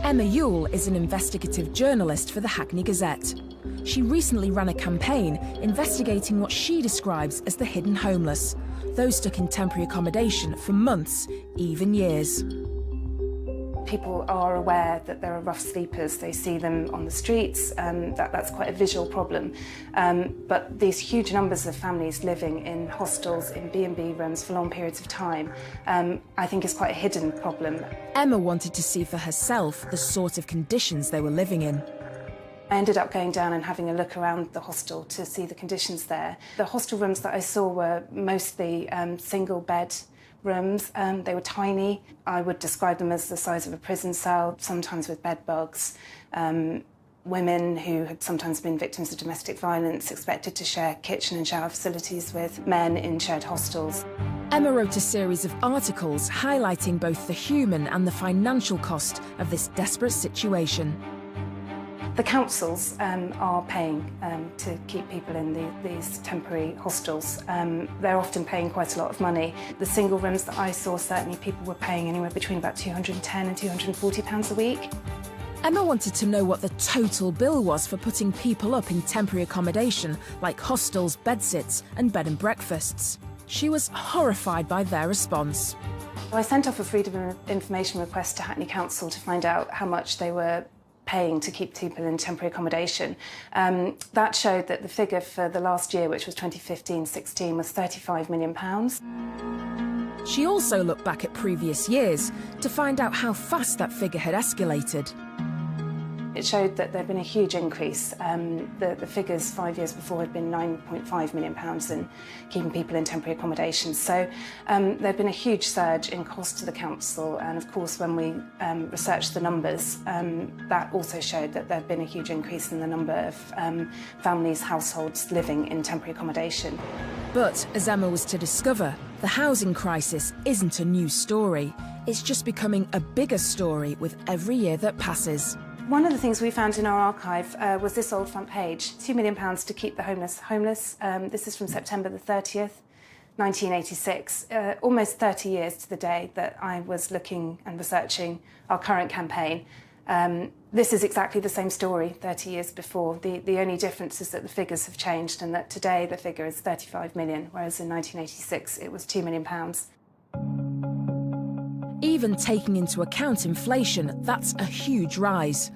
Emma Yule is an investigative journalist for the Hackney Gazette. She recently ran a campaign investigating what she describes as the hidden homeless, those stuck in temporary accommodation for months, even years. People are aware that there are rough sleepers. They see them on the streets. That's quite a visual problem. But these huge numbers of families living in hostels, in B&B rooms for long periods of time, I think is quite a hidden problem. Emma wanted to see for herself the sort of conditions they were living in. I ended up going down and having a look around the hostel to see the conditions there. The hostel rooms that I saw were mostly single bed rooms. They were tiny. I would describe them as the size of a prison cell, sometimes with bed bugs. Women who had sometimes been victims of domestic violence expected to share kitchen and shower facilities with men in shared hostels. Emma wrote a series of articles highlighting both the human and the financial cost of this desperate situation. The councils are paying to keep people in these temporary hostels. They're often paying quite a lot of money. The single rooms that I saw, certainly people were paying anywhere between about £210 and £240 a week. Emma wanted to know what the total bill was for putting people up in temporary accommodation like hostels, bedsits and bed and breakfasts. She was horrified by their response. I sent off a Freedom of Information request to Hackney Council to find out how much they were paying to keep people in temporary accommodation. That showed that the figure for the last year, which was 2015-16, was £35 million. She also looked back at previous years to find out how fast that figure had escalated. It showed that there had been a huge increase. The figures 5 years before had been £9.5 million in keeping people in temporary accommodation. So there had been a huge surge in cost to the council, and of course when we researched the numbers, that also showed that there had been a huge increase in the number of families, households living in temporary accommodation. But, as Emma was to discover, the housing crisis isn't a new story. It's just becoming a bigger story with every year that passes. One of the things we found in our archive was this old front page, £2 million to keep the homeless homeless. This is from September the 30th, 1986, almost 30 years to the day that I was looking and researching our current campaign. This is exactly the same story 30 years before. The only difference is that the figures have changed and that today the figure is 35 million, whereas in 1986 it was £2 million. Even taking into account inflation, that's a huge rise.